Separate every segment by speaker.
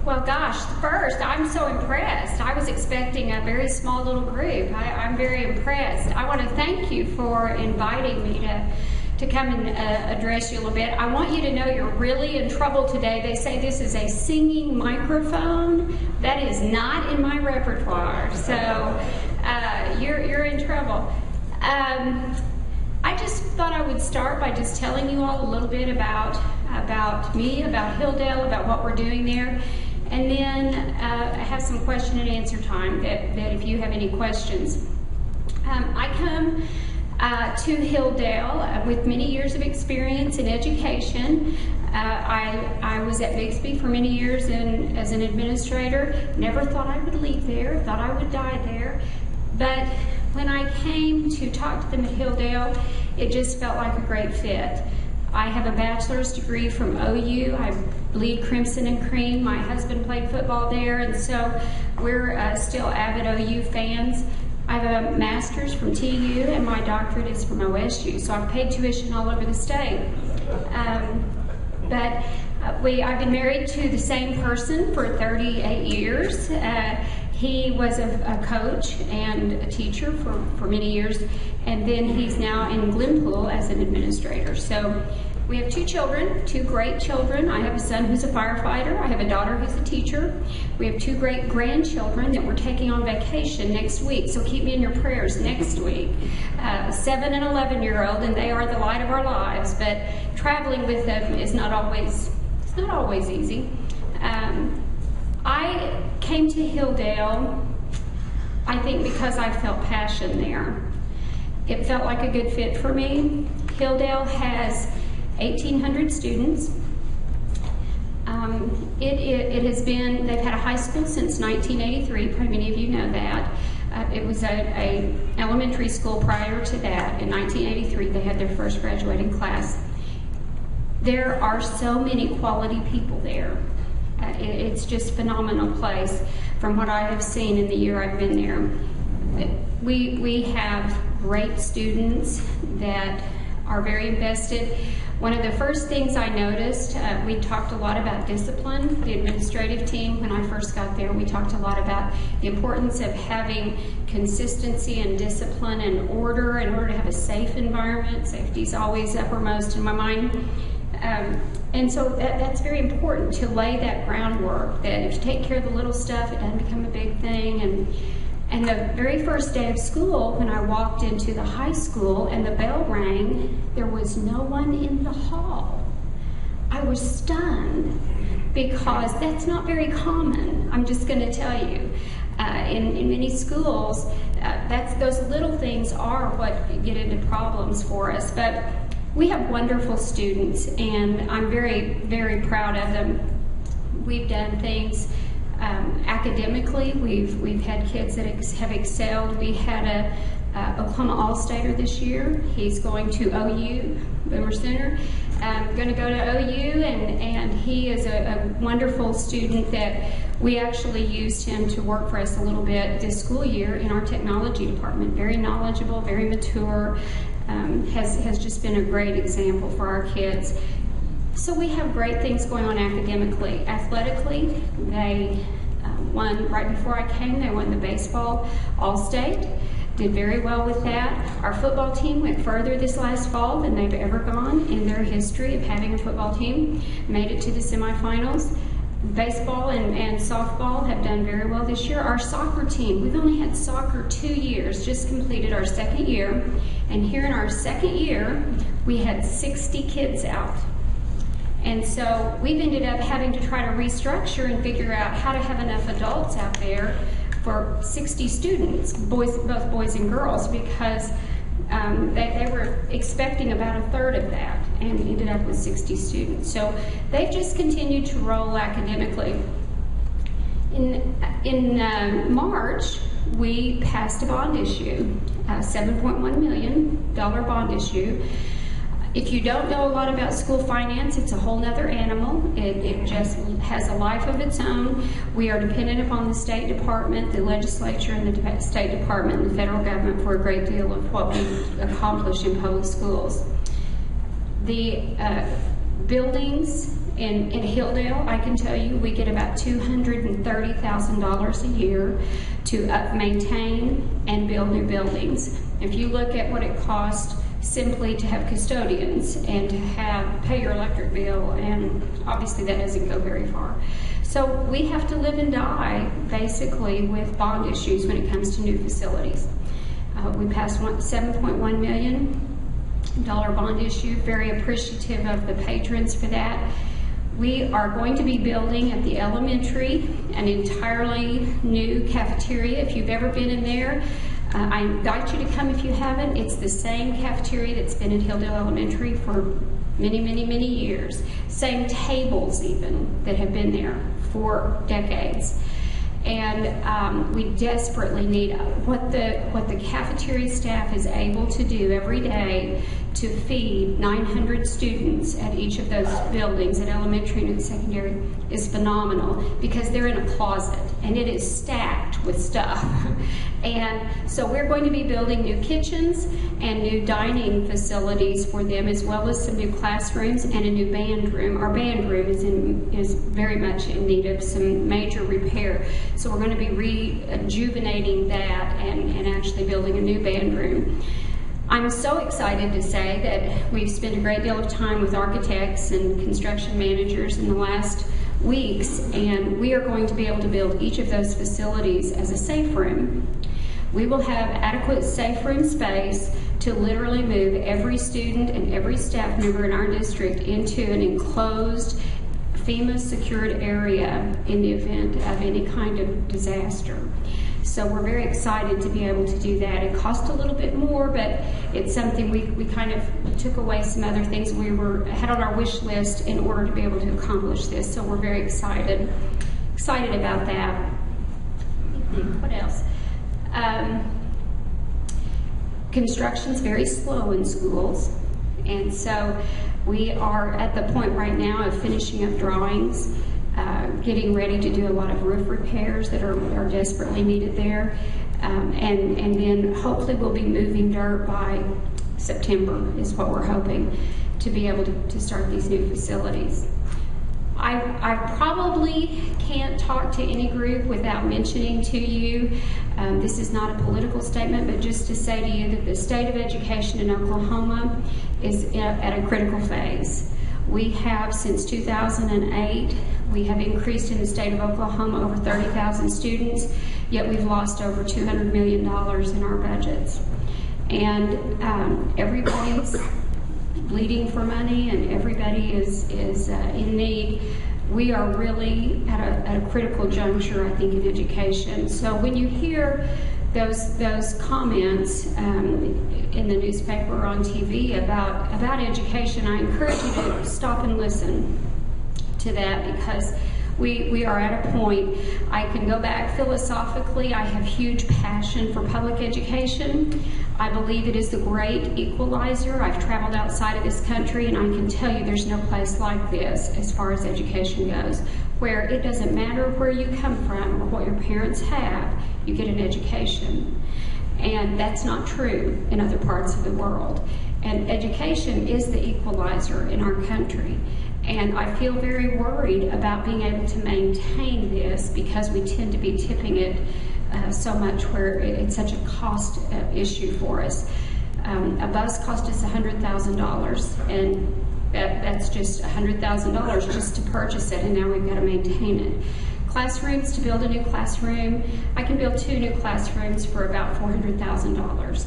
Speaker 1: Well, gosh, first, I'm so impressed. I was expecting a very small little group. I'm very impressed. I want to thank you for inviting me to come and address you a little bit. I want you to know you're really in trouble today. They say this is a singing microphone. That is not in my repertoire, so you're in trouble. I just thought I would start by just telling you all a little bit about me, about Hilldale, about what we're doing there. And then I have some question and answer time that if you have any questions. I come to Hilldale with many years of experience in education. I was at Bixby for many years as an administrator. Never thought I would leave there, thought I would die there. But when I came to talk to them at Hilldale, it just felt like a great fit. I have a bachelor's degree from OU. I bleed crimson and cream. My husband played football there, and so we're still avid OU fans. I have a master's from TU, and my doctorate is from OSU, so I've paid tuition all over the state. I've been married to the same person for 38 years. He was a coach and a teacher for many years, and then he's now in Glenpool as an administrator. So we have two children, two great children. I have a son who's a firefighter. I have a daughter who's a teacher. We have two great grandchildren that we're taking on vacation next week, so keep me in your prayers next week. 7 and 11-year-old, and they are the light of our lives, but traveling with them is not always easy. I came to Hilldale, I think, because I felt passion there. It felt like a good fit for me. Hilldale has 1,800 students. They've had a high school since 1983, probably many of you know that. It was a elementary school prior to that. In 1983, they had their first graduating class. There are so many quality people there. It's just a phenomenal place from what I have seen in the year I've been there. We have great students that are very invested. One of the first things I noticed, we talked a lot about discipline. The administrative team, when I first got there, we talked a lot about the importance of having consistency and discipline and order in order to have a safe environment. Safety is always uppermost in my mind. And so that's very important, to lay that groundwork, that if you take care of the little stuff, it doesn't become a big thing. And the very first day of school, when I walked into the high school and the bell rang, there was no one in the hall. I was stunned, because that's not very common, I'm just going to tell you. In many schools, those little things are what get into problems for us. But we have wonderful students, and I'm very, very proud of them. We've done things academically. We've had kids that have excelled. We had a Oklahoma All-Stater this year. He's going to OU, Boomer Center. Going to go to OU, and he is a wonderful student that we actually used him to work for us a little bit this school year in our technology department. Very knowledgeable, very mature. Has just been a great example for our kids. So we have great things going on academically. Athletically, they won, right before I came, they won the baseball All-State. Did very well with that. Our football team went further this last fall than they've ever gone in their history of having a football team. Made it to the semifinals. Baseball and softball have done very well this year. Our soccer team, we've only had soccer 2 years, just completed our second year. And here in our second year, we had 60 kids out. And so we've ended up having to try to restructure and figure out how to have enough adults out there for 60 students, both boys and girls, because they were expecting about a third of that, and ended up with 60 students. So they've just continued to roll academically. In March, we passed a bond issue, a $7.1 million bond issue. If you don't know a lot about school finance, it's a whole nother animal. It just has a life of its own. We are dependent upon the State Department, the legislature, and the State Department, and the federal government for a great deal of what we accomplish in public schools. The buildings In Hilldale, I can tell you, we get about $230,000 a year to maintain and build new buildings. If you look at what it costs simply to have custodians and to pay your electric bill, and obviously that doesn't go very far. So we have to live and die basically with bond issues when it comes to new facilities. We passed $7.1 million bond issue, very appreciative of the patrons for that. We are going to be building at the elementary an entirely new cafeteria. If you've ever been in there, I invite you to come if you haven't. It's the same cafeteria that's been in Hilldale Elementary for many, many, many years. Same tables even that have been there for decades. And we desperately need what the cafeteria staff is able to do every day to feed 900 students at each of those buildings, at elementary and secondary, is phenomenal, because they're in a closet and it is stacked with stuff. And so we're going to be building new kitchens and new dining facilities for them, as well as some new classrooms and a new band room. Our band room is very much in need of some major repair. So we're going to be rejuvenating that and actually building a new band room. I'm so excited to say that we've spent a great deal of time with architects and construction managers in the last weeks, and we are going to be able to build each of those facilities as a safe room. We will have adequate safe room space to literally move every student and every staff member in our district into an enclosed, FEMA secured area in the event of any kind of disaster. So we're very excited to be able to do that. It cost a little bit more, but it's something we kind of took away some other things we had on our wish list in order to be able to accomplish this. So we're very excited about that. What else? Construction's very slow in schools, and so we are at the point right now of finishing up drawings, getting ready to do a lot of roof repairs that are desperately needed there, and then hopefully we'll be moving dirt by September is what we're hoping, to be able to start these new facilities. I probably can't talk to any group without mentioning to you, this is not a political statement, but just to say to you that the state of education in Oklahoma is at a critical phase. We have, since 2008, we have increased in the state of Oklahoma over 30,000 students, yet we've lost over $200 million in our budgets. And everybody's bleeding for money, and everybody is in need. We are really at a critical juncture, I think, in education. So when you hear those comments in the newspaper or on TV about education, I encourage you to stop and listen to that, because we are at a point. I can go back philosophically. I have huge passion for public education. I believe it is the great equalizer. I've traveled outside of this country, and I can tell you there's no place like this as far as education goes, where it doesn't matter where you come from or what your parents have, you get an education. And that's not true in other parts of the world. And education is the equalizer in our country. And I feel very worried about being able to maintain this, because we tend to be tipping it so much, where it's such a cost issue for us. A bus cost us $100,000, and that's just $100,000 just to purchase it, and now we've got to maintain it. Classrooms, to build a new classroom, I can build 2 new classrooms for about $400,000.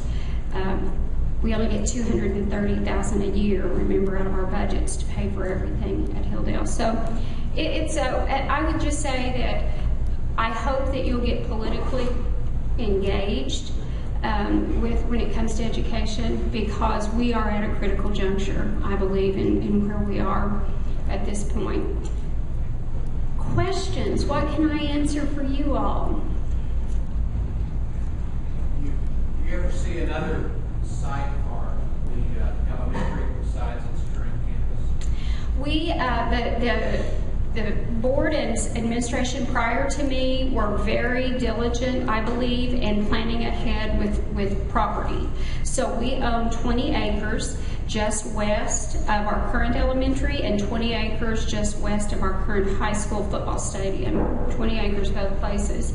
Speaker 1: We only get $230,000 a year, remember, out of our budgets to pay for everything at Hilldale. So I would just say that I hope that you'll get politically engaged when it comes to education, because we are at a critical juncture, I believe, in where we are at this point. Questions? What can I answer for you all?
Speaker 2: You ever see another site for the elementary besides its current campus? The board and administration prior to me were very diligent, I believe, in planning ahead with property. So we own 20 acres
Speaker 1: just west of our current elementary and 20 acres just west of our current high school football stadium, 20 acres both places.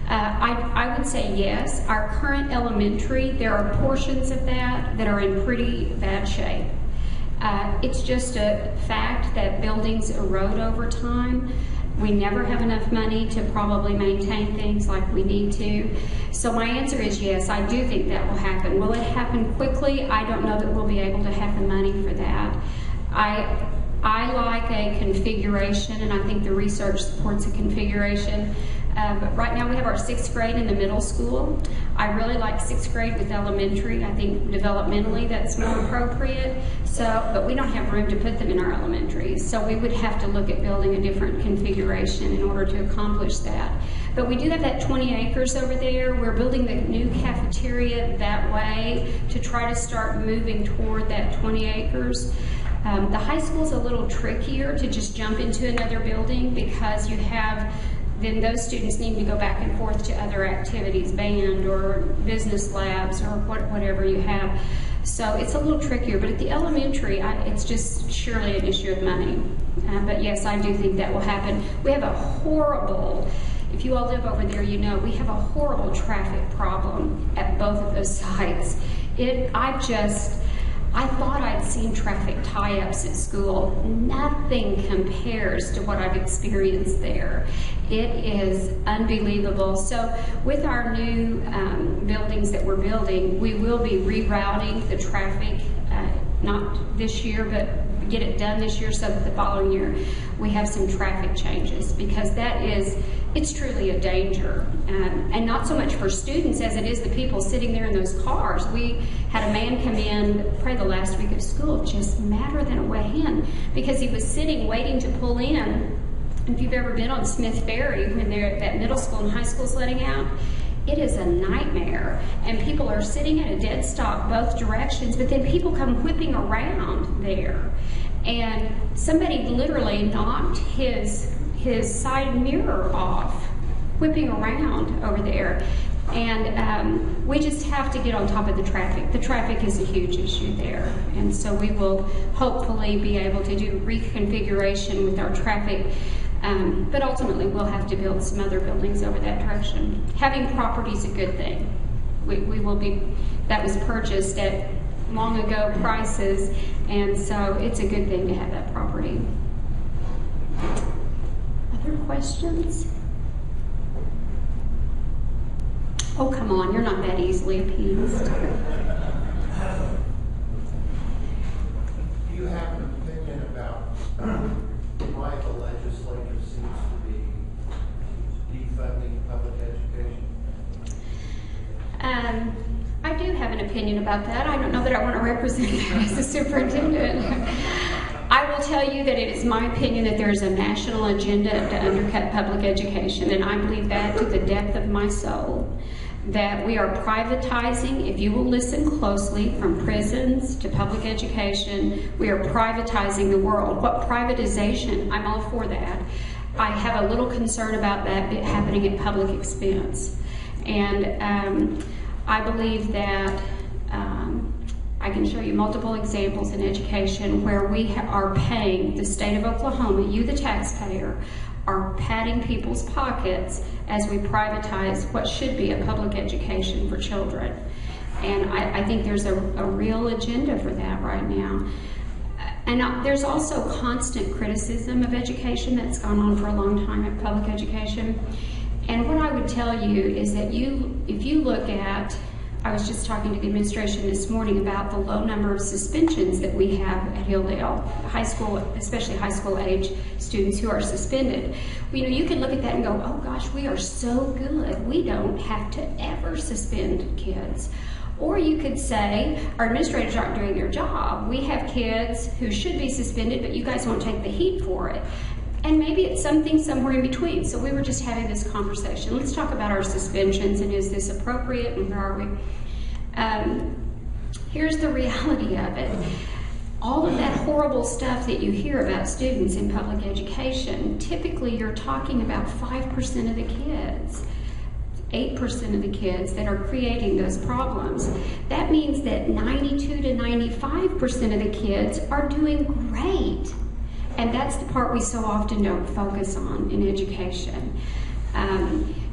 Speaker 1: I would say yes. Our current elementary, there are portions of that are in pretty bad shape. It's just a fact that buildings erode over time. We never have enough money to probably maintain things like we need to. So my answer is yes, I do think that will happen. Will it happen quickly? I don't know that we'll be able to have the money for that. I like a configuration, and I think the research supports a configuration. But right now we have our 6th grade in the middle school. I really like 6th grade with elementary. I think developmentally that's more appropriate. But we don't have room to put them in our elementaries. So we would have to look at building a different configuration in order to accomplish that. But we do have that 20 acres over there. We're building the new cafeteria that way to try to start moving toward that 20 acres. The high school's a little trickier to just jump into another building because then those students need to go back and forth to other activities, band or business labs or whatever you have. So it's a little trickier, but at the elementary, it's just surely an issue of money. But yes, I do think that will happen. We have a horrible, if you all live over there, you know, we have a horrible traffic problem at both of those sites. I thought I'd seen traffic tie-ups at school. Nothing compares to what I've experienced there. It is unbelievable. So with our new buildings that we're building, we will be rerouting the traffic, not this year, but get it done this year so that the following year we have some traffic changes, because it's truly a danger. And not so much for students as it is the people sitting there in those cars. We had a man come in, probably the last week of school, just madder than a wet hen, because he was sitting waiting to pull in. If you've ever been on Smith Ferry when that middle school and high school's letting out, it is a nightmare. And people are sitting at a dead stop both directions, but then people come whipping around there. And somebody literally knocked his side mirror off, whipping around over there. And we just have to get on top of the traffic. The traffic is a huge issue there. And so we will hopefully be able to do reconfiguration with our traffic. But ultimately we'll have to build some other buildings over that direction. Having property is a good thing. That was purchased at long ago prices, and so it's a good thing to have that property. Other questions? Oh, come on, you're not that easily appeased.
Speaker 3: Do you have an opinion about why the legislature seems to be defunding public education?
Speaker 1: I do have an opinion about that. I don't know that I want to represent that as a superintendent. I will tell you that it is my opinion that there is a national agenda to undercut public education, and I believe that to the depth of my soul. That we are privatizing, if you will listen closely, from prisons to public education, we are privatizing the world. What privatization? I'm all for that. I have a little concern about that happening at public expense. And I believe that I can show you multiple examples in education where we are paying the state of Oklahoma, you the taxpayer, are padding people's pockets as we privatize what should be a public education for children. And I think there's a real agenda for that right now. And there's also constant criticism of education that's gone on for a long time at public education. And what I would tell you is that if you look at, I was just talking to the administration this morning about the low number of suspensions that we have at Hilldale, high school, especially high school age students who are suspended. You can look at that and go, oh gosh, we are so good. We don't have to ever suspend kids. Or you could say, our administrators aren't doing their job. We have kids who should be suspended, but you guys won't take the heat for it. And maybe it's something somewhere in between. So we were just having this conversation. Let's talk about our suspensions, and is this appropriate, and where are we? Here's the reality of it. All of that horrible stuff that you hear about students in public education, typically you're talking about 5% of the kids. 8% of the kids that are creating those problems. That means that 92 to 95% of the kids are doing great. And that's the part we so often don't focus on in education.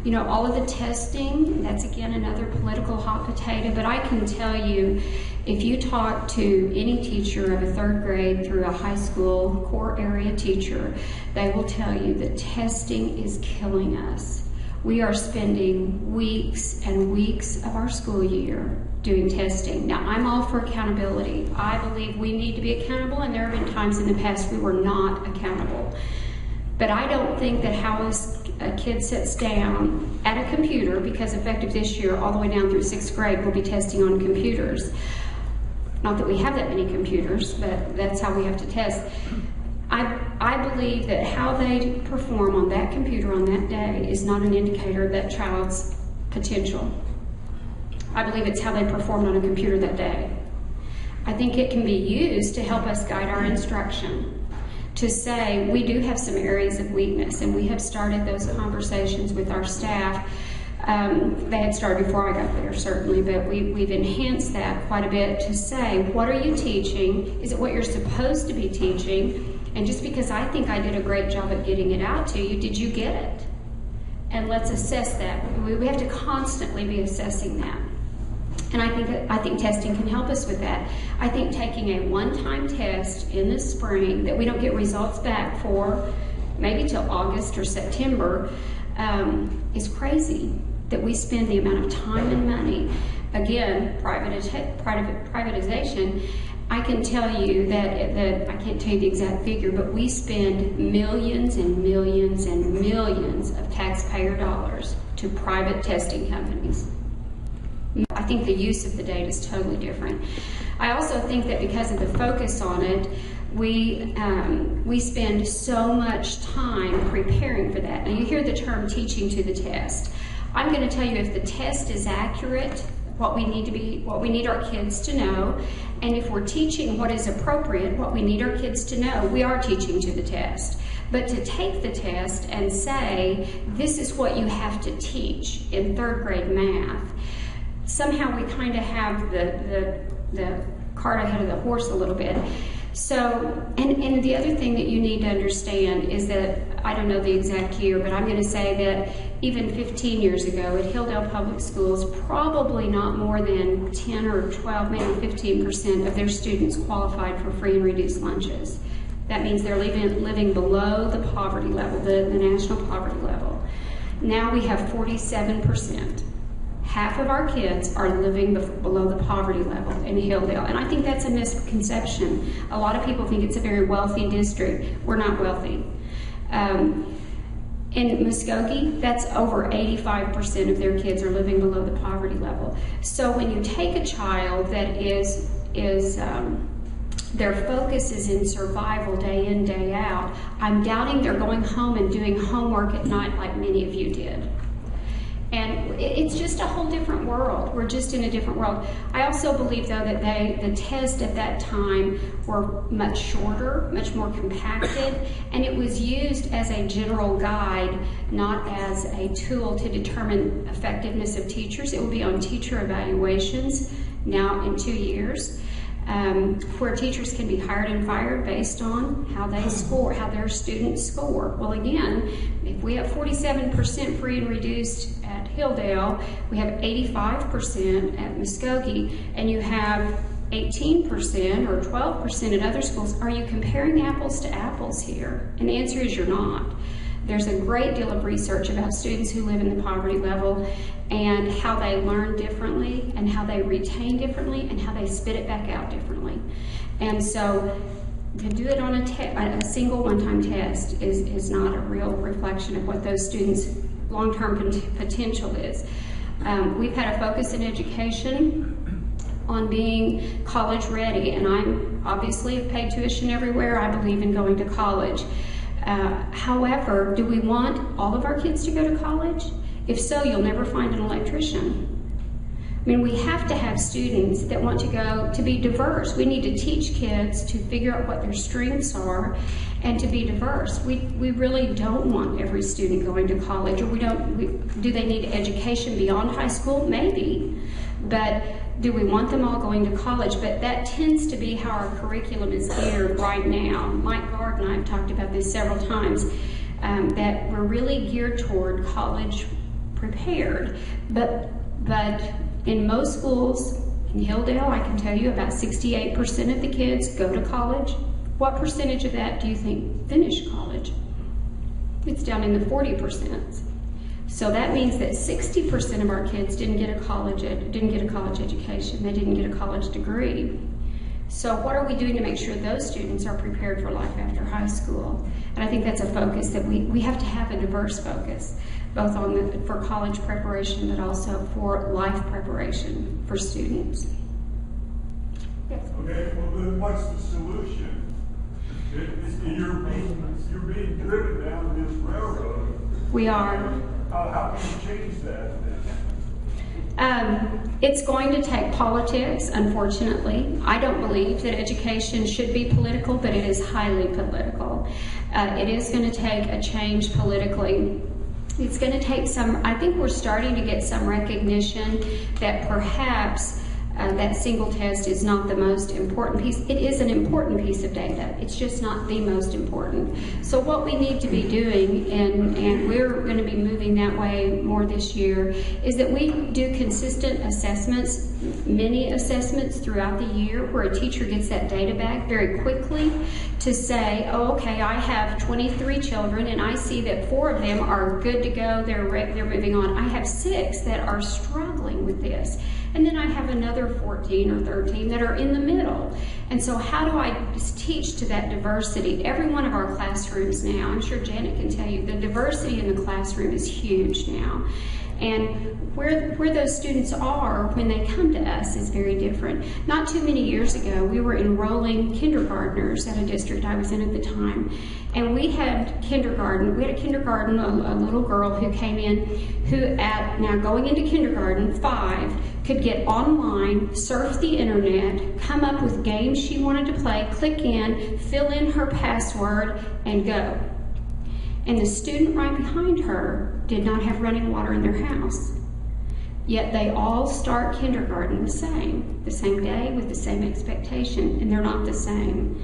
Speaker 1: You know, all of the testing, that's again another political hot potato, but I can tell you, if you talk to any teacher of a 3rd grade through a high school core area teacher, they will tell you that testing is killing us. We are spending weeks and weeks of our school year doing testing. Now, I'm all for accountability. I believe we need to be accountable, and there have been times in the past we were not accountable. But I don't think that how a kid sits down at a computer, because effective this year, all the way down through 6th grade, we'll be testing on computers. Not that we have that many computers, but that's how we have to test. I believe that how they perform on that computer on that day is not an indicator of that child's potential. I believe it's how they performed on a computer that day. I think it can be used to help us guide our instruction, to say we do have some areas of weakness, and we have started those conversations with our staff. They had started before I got there, certainly, but we've enhanced that quite a bit to say, what are you teaching? Is it what you're supposed to be teaching? And just because I think I did a great job at getting it out to you, did you get it? And let's assess that. We have to constantly be assessing that. And I think testing can help us with that. I think taking a one-time test in the spring that we don't get results back for maybe till August or September is crazy, that we spend the amount of time and money. Again, privatization. I can tell you that I can't tell you the exact figure, but we spend millions and millions and millions of taxpayer dollars to private testing companies. I think the use of the data is totally different. I also think that because of the focus on it, we spend so much time preparing for that. Now, you hear the term teaching to the test. I'm going to tell you, if the test is accurate, what we need our kids to know, and if we're teaching what is appropriate, what we need our kids to know, we are teaching to the test. But to take the test and say, this is what you have to teach in 3rd grade math, somehow we kind of have the cart ahead of the horse a little bit. So, and the other thing that you need to understand is that, I don't know the exact year, but I'm going to say that even 15 years ago at Hilldale Public Schools, probably not more than 10 or 12, maybe 15% of their students qualified for free and reduced lunches. That means they're living below the poverty level, the national poverty level. Now we have 47%. Half of our kids are living below the poverty level in Hilldale, and I think that's a misconception. A lot of people think it's a very wealthy district. We're not wealthy. In Muskogee, that's over 85% of their kids are living below the poverty level. So when you take a child that is their focus is in survival day in, day out, I'm doubting they're going home and doing homework at night like many of you did. And it's just a whole different world. We're just in a different world. I also believe, though, that the tests at that time were much shorter, much more compacted, and it was used as a general guide, not as a tool to determine effectiveness of teachers. It will be on teacher evaluations now in 2 years, where teachers can be hired and fired based on how they score, how their students score. Well, again, if we have 47% free and reduced at Hilldale, we have 85% at Muskogee, and you have 18% or 12% at other schools. Are you comparing apples to apples here? And the answer is you're not. There's a great deal of research about students who live in the poverty level and how they learn differently and how they retain differently and how they spit it back out differently. And so to do it on a single one-time test is not a real reflection of what those students' long-term potential is. We've had a focus in education on being college ready, and I'm obviously have paid tuition everywhere. I believe in going to college. However, do we want all of our kids to go to college? If so, you'll never find an electrician. I mean, we have to have students that want to go, to be diverse. We need to teach kids to figure out what their strengths are and to be diverse. We really don't want every student going to college, or do they need education beyond high school? Maybe, but do we want them all going to college? But that tends to be how our curriculum is geared right now. Mike Gard and I have talked about this several times, that we're really geared toward college prepared. But in most schools, in Hilldale, I can tell you about 68% of the kids go to college. What percentage of that do you think finish college? It's down in the 40%. So that means that 60% of our kids didn't get a college education. They didn't get a college degree. So what are we doing to make sure those students are prepared for life after high school? And I think that's a focus that we have to have a diverse focus, both for college preparation, but also for life preparation for students. Yes.
Speaker 4: Okay, well then what's the solution? You're being driven down this railroad.
Speaker 1: We are.
Speaker 4: How can you change that then?
Speaker 1: It's going to take politics, unfortunately. I don't believe that education should be political, but it is highly political. It is going to take a change politically. It's going to take I think we're starting to get some recognition that perhaps that single test is not the most important piece. It is an important piece of data. It's just not the most important. So what we need to be doing, and we're going to be moving that way more this year, is that we do consistent assessments, mini assessments throughout the year, where a teacher gets that data back very quickly to say, oh, okay, I have 23 children and I see that 4 of them are good to go, they're moving on. I have 6 that are struggling with this. And then I have another 14 or 13 that are in the middle. And so how do I teach to that diversity? Every one of our classrooms now, I'm sure Janet can tell you, the diversity in the classroom is huge now. And where those students are when they come to us is very different. Not too many years ago, we were enrolling kindergartners at a district I was in at the time. And we had a kindergarten, a little girl who came in who now going into kindergarten, 5, could get online, surf the internet, come up with games she wanted to play, click in, fill in her password, and go. And the student right behind her did not have running water in their house. Yet they all start kindergarten the same day with the same expectation, and they're not the same.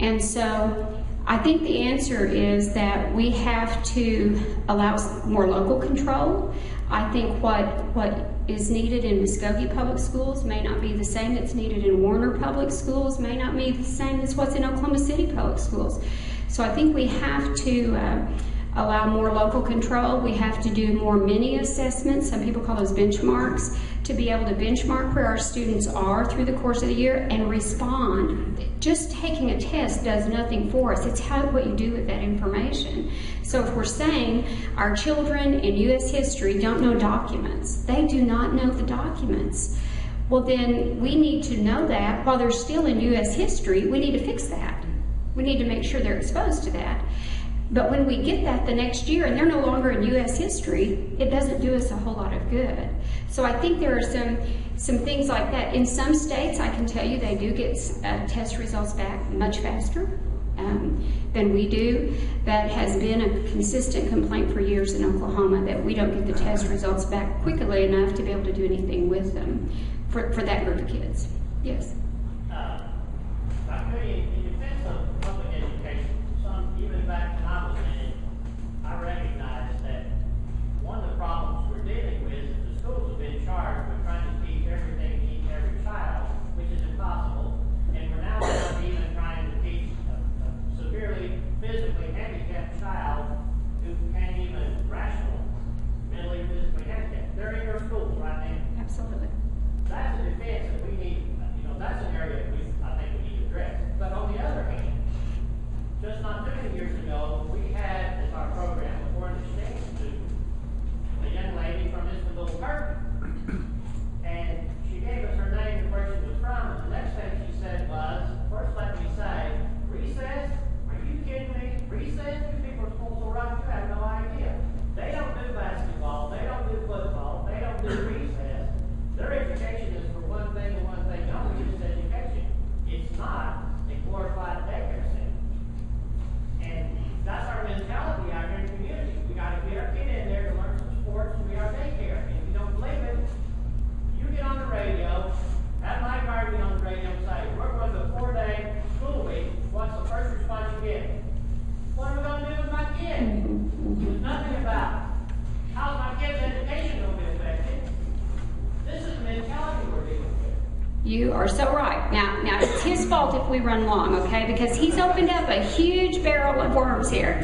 Speaker 1: And so I think the answer is that we have to allow more local control. I think what is needed in Muskogee Public Schools may not be the same that's needed in Warner Public Schools, may not be the same as what's in Oklahoma City Public Schools. So I think we have to allow more local control. We have to do more mini assessments, some people call those benchmarks, to be able to benchmark where our students are through the course of the year and respond. Just taking a test does nothing for us. It's what you do with that information. So if we're saying our children in U.S. history don't know documents, they do not know the documents, well then we need to know that while they're still in U.S. history, we need to fix that. We need to make sure they're exposed to that. But when we get that the next year and they're no longer in U.S. history, it doesn't do us a whole lot of good. So I think there are some things like that. In some states, I can tell you they do get test results back much faster than we do. That has been a consistent complaint for years in Oklahoma, that we don't get the test results back quickly enough to be able to do anything with them for that group of kids. Yes?
Speaker 5: In defense of public education, even back when I was in it, I recognized that one of the problems we're dealing with is the schools have been charged with trying to teach everything to each every child, which is impossible. And we're now even trying to teach a severely physically handicapped child who can't even rational, mentally, physically handicapped. They're in your schools right now.
Speaker 1: Absolutely.
Speaker 5: That's a defense that we need, that's a
Speaker 1: You are so right. Now it's his fault if we run long, okay? Because he's opened up a huge barrel of worms here.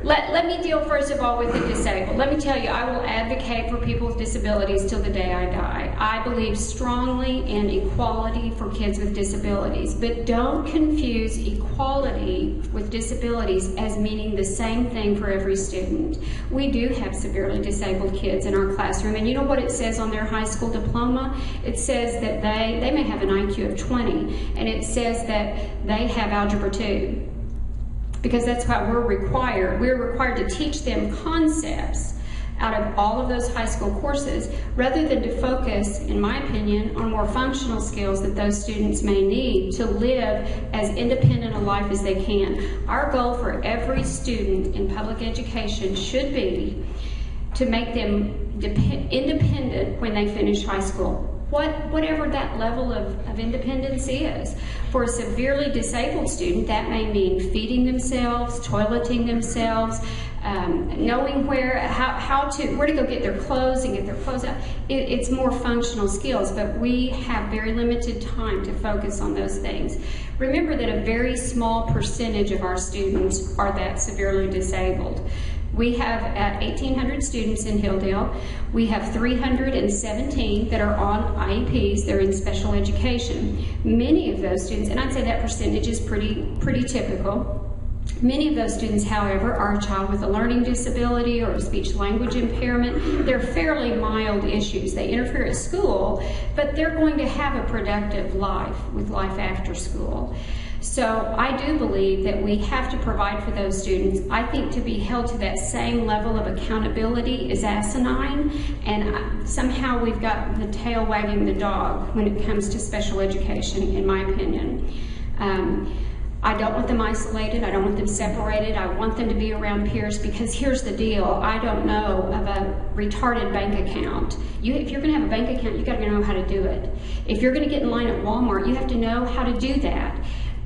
Speaker 1: Let me deal first of all with the disabled. Let me tell you, I will advocate for people with disabilities till the day I die. I believe strongly in equality for kids with disabilities, but don't confuse equality with disabilities as meaning the same thing for every student. We do have severely disabled kids in our classroom, and you know what it says on their high school diploma? It says that they may have an IQ of 20, and it says that they have Algebra 2. Because that's what we're required. We're required to teach them concepts out of all of those high school courses, rather than to focus, in my opinion, on more functional skills that those students may need to live as independent a life as they can. Our goal for every student in public education should be to make them independent when they finish high school. Whatever that level of independence is. For a severely disabled student, that may mean feeding themselves, toileting themselves, knowing where to go get their clothes and get their clothes out. It's more functional skills, but we have very limited time to focus on those things. Remember that a very small percentage of our students are that severely disabled. We have 1,800 students in Hilldale. We have 317 that are on IEPs. They're in special education. Many of those students, and I'd say that percentage is pretty typical. Many of those students, however, are a child with a learning disability or a speech-language impairment. They're fairly mild issues. They interfere at school, but they're going to have a productive life with life after school. So I do believe that we have to provide for those students. I think to be held to that same level of accountability is asinine, and somehow we've got the tail wagging the dog when it comes to special education, in my opinion. I don't want them isolated. I don't want them separated. I want them to be around peers, because here's the deal. I don't know of a retarded bank account. If you're going to have a bank account, you've got to know how to do it. If you're going to get in line at Walmart, you have to know how to do that.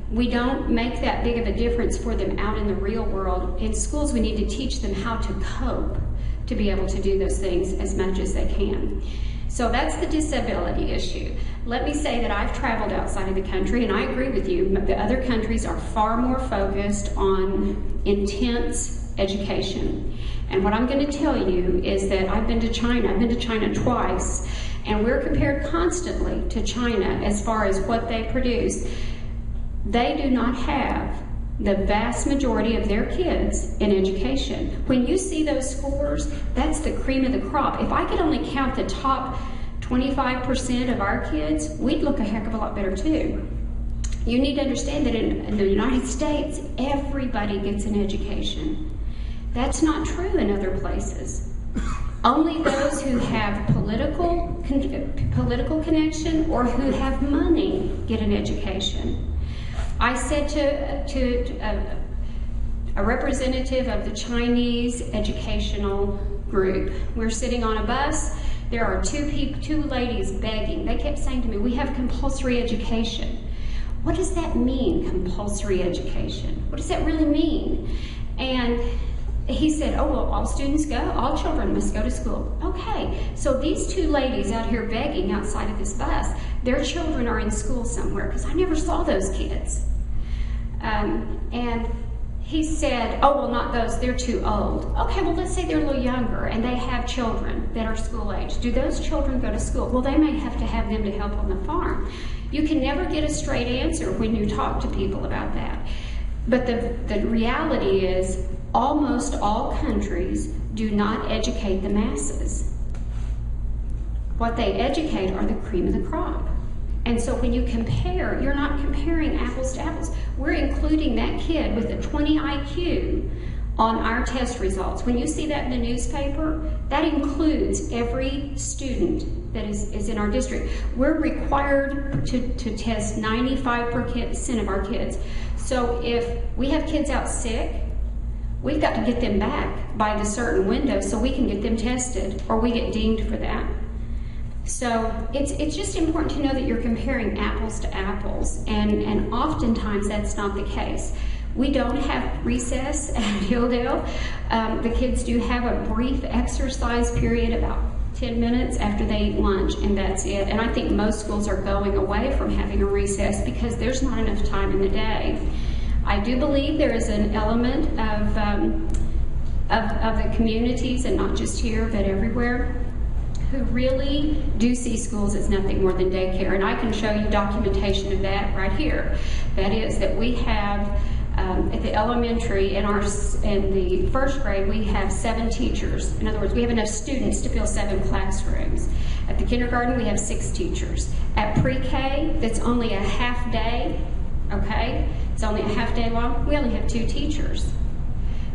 Speaker 1: We don't make that big of a difference for them out in the real world. In schools, we need to teach them how to cope to be able to do those things as much as they can. So that's the disability issue. Let me say that I've traveled outside of the country, and I agree with you. The other countries are far more focused on intense education. And what I'm going to tell you is that I've been to China. I've been to China twice, and we're compared constantly to China as far as what they produce. They do not have the vast majority of their kids in education. When you see those scores, that's the cream of the crop. If I could only count the top 25% of our kids, we'd look a heck of a lot better too. You need to understand that in the United States, everybody gets an education. That's not true in other places. Only those who have political connection or who have money get an education. I said to a representative of the Chinese educational group, we're sitting on a bus, there are two ladies begging. They kept saying to me, we have compulsory education. What does that mean, compulsory education? What does that really mean? And he said, oh, well, all students go, all children must go to school. Okay, so these two ladies out here begging outside of this bus, their children are in school somewhere, because I never saw those kids. And he said, oh, well, not those, they're too old. Okay, well, let's say they're a little younger and they have children that are school age. Do those children go to school? Well, they may have to have them to help on the farm. You can never get a straight answer when you talk to people about that. But the reality is, almost all countries do not educate the masses. What they educate are the cream of the crop. And so when you compare, you're not comparing apples to apples. We're including that kid with a 20 IQ on our test results. When you see that in the newspaper, that includes every student that is in our district. We're required to test 95% of our kids. So if we have kids out sick, we've got to get them back by the certain window so we can get them tested, or we get deemed for that. So it's just important to know that you're comparing apples to apples, and oftentimes that's not the case. We don't have recess at Hilldale. The kids do have a brief exercise period about 10 minutes after they eat lunch, and that's it. And I think most schools are going away from having a recess because there's not enough time in the day. I do believe there is an element of the communities, and not just here, but everywhere, who really do see schools as nothing more than daycare. And I can show you documentation of that right here. That is that we have, at the elementary, in the first grade, we have 7 teachers. In other words, we have enough students to fill 7 classrooms. At the kindergarten, we have 6 teachers. At pre-K, that's only a half day, okay? It's only a half day long. We only have 2 teachers.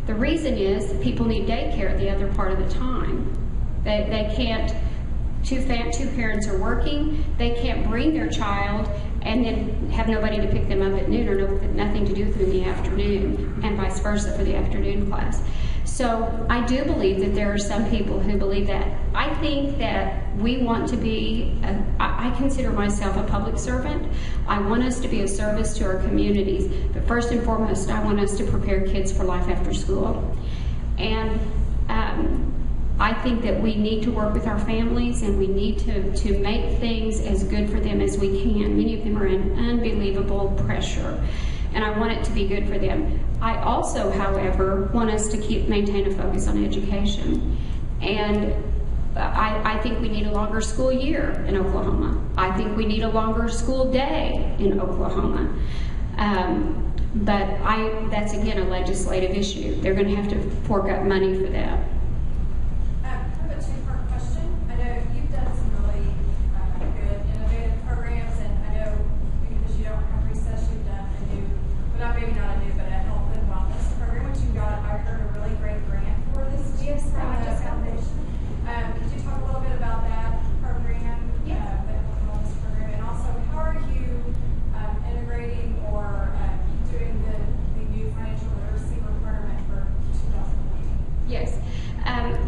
Speaker 1: The reason is that people need daycare the other part of the time. They can't, two parents are working, they can't bring their child and then have nobody to pick them up at noon, or nothing to do with them in the afternoon, and vice versa for the afternoon class. So I do believe that there are some people who believe that. I think that we want to be, I consider myself a public servant. I want us to be a service to our communities, but first and foremost, I want us to prepare kids for life after school. And I think that we need to work with our families, and we need to make things as good for them as we can. Many of them are in unbelievable pressure, and I want it to be good for them. I also, however, want us to maintain a focus on education. And I think we need a longer school year in Oklahoma. I think we need a longer school day in Oklahoma. But that's, again, a legislative issue. They're going to have to fork up money for that.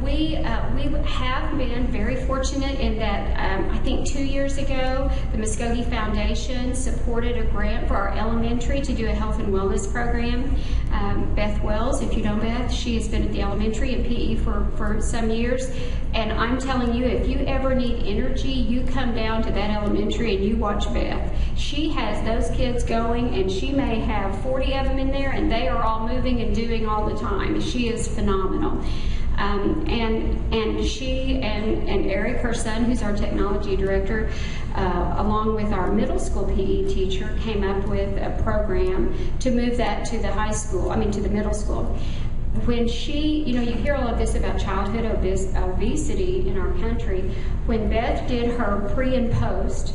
Speaker 1: We have been very fortunate in that I think 2 years ago, the Muskogee Foundation supported a grant for our elementary to do a health and wellness program. Beth Wells, if you know Beth, she has been at the elementary in PE for some years. And I'm telling you, if you ever need energy, you come down to that elementary and you watch Beth. She has those kids going, and she may have 40 of them in there, and they are all moving and doing all the time. She is phenomenal. And she and Eric, her son, who's our technology director, along with our middle school PE teacher, came up with a program to move that to the to the middle school. When you hear all of this about childhood obesity in our country. When Beth did her pre and post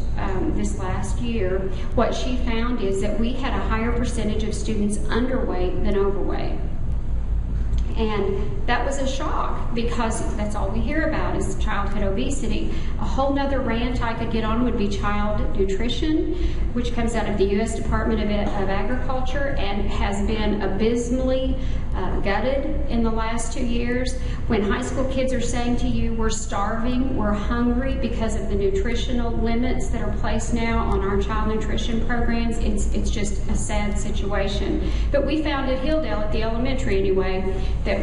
Speaker 1: this last year, what she found is that we had a higher percentage of students underweight than overweight. And that was a shock, because that's all we hear about is childhood obesity. A whole nother rant I could get on would be child nutrition, which comes out of the U.S. Department of Agriculture and has been abysmally gutted in the last 2 years. When high school kids are saying to you, we're starving, we're hungry because of the nutritional limits that are placed now on our child nutrition programs, it's just a sad situation. But we found at Hilldale, at the elementary anyway, that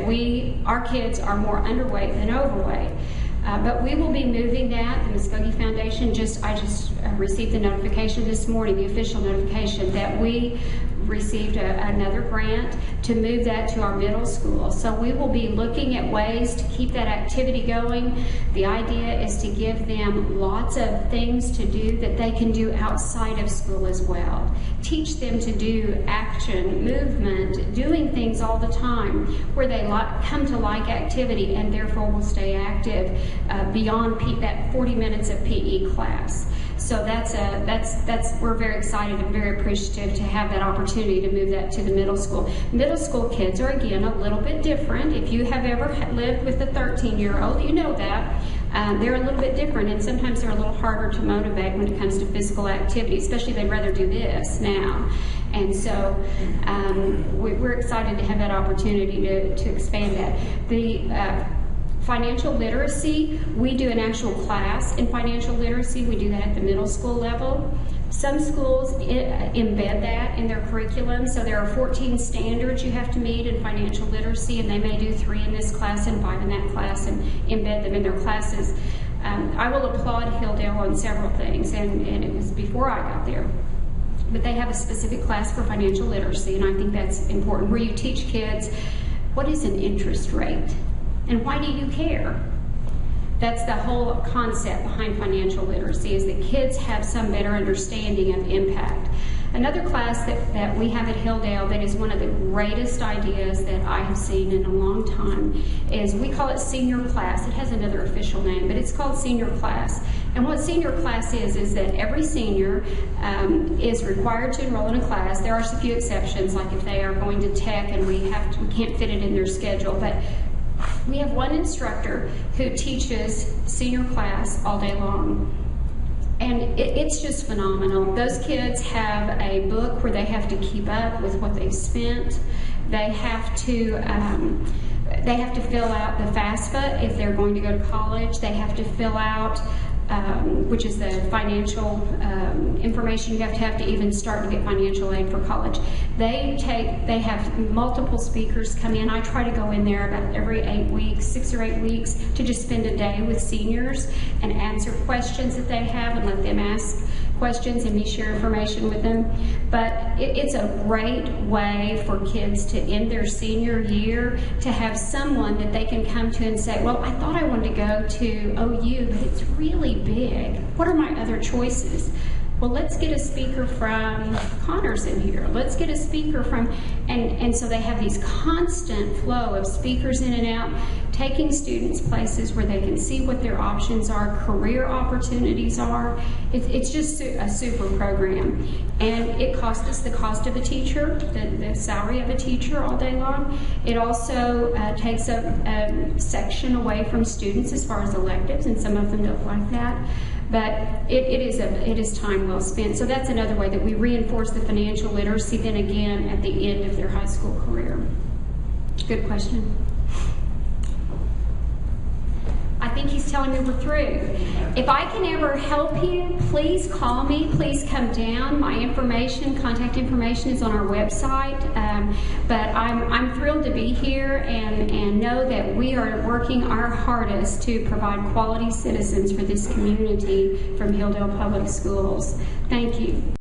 Speaker 1: our kids are more underweight than overweight. But we will be moving that. The Muskogee Foundation I just received the notification this morning, the official notification, that we received another grant to move that to our middle school. So we will be looking at ways to keep that activity going. The idea is to give them lots of things to do that they can do outside of school as well. Teach them to do action, movement, doing things all the time where they come to like activity, and therefore will stay active beyond that 40 minutes of PE class. So we're very excited and very appreciative to have that opportunity to move that to the middle school. Middle school kids are, again, a little bit different. If you have ever lived with a 13-year-old, you know that. They're a little bit different, and sometimes they're a little harder to motivate when it comes to physical activity, especially they'd rather do this now. And so we're excited to have that opportunity to expand that. The financial literacy, we do an actual class in financial literacy. We do that at the middle school level. Some schools embed that in their curriculum. So there are 14 standards you have to meet in financial literacy, and they may do 3 in this class and 5 in that class and embed them in their classes. I will applaud Hilldale on several things, and it was before I got there. But they have a specific class for financial literacy, and I think that's important, where you teach kids what is an interest rate and why do you care? That's the whole concept behind financial literacy, is that kids have some better understanding of impact. Another class that we have at Hilldale that is one of the greatest ideas that I have seen in a long time is, we call it senior class. It has another official name, but it's called senior class. And what senior class is that every senior is required to enroll in a class. There are a few exceptions, like if they are going to tech and we can't fit it in their schedule, but we have one instructor who teaches senior class all day long. And it's just phenomenal. Those kids have a book where they have to keep up with what they've spent. They have to fill out the FAFSA if they're going to go to college. They have to fill out, which is the financial information you have to even start to get financial aid for college. They have multiple speakers come in. I try to go in there about every 8 weeks, 6 or 8 weeks, to just spend a day with seniors and answer questions that they have and let them ask questions and me share information with them. But it's a great way for kids to end their senior year, to have someone that they can come to and say, well, I thought I wanted to go to OU, but it's really big. What are my other choices? Well, let's get a speaker from Connors in here. Let's get a speaker from, and so they have these constant flow of speakers in and out, taking students places where they can see what their options are, career opportunities are. It's just a super program. And it costs us the cost of a teacher, the salary of a teacher all day long. It also takes a section away from students as far as electives, and some of them don't like that. But it is time well spent. So that's another way that we reinforce the financial literacy, then again at the end of their high school career. Good question. I think he's telling me we're through. If I can ever help you, please call me. Please come down. My information, contact information, is on our website. But I'm thrilled to be here and know that we are working our hardest to provide quality citizens for this community from Hilldale Public Schools. Thank you.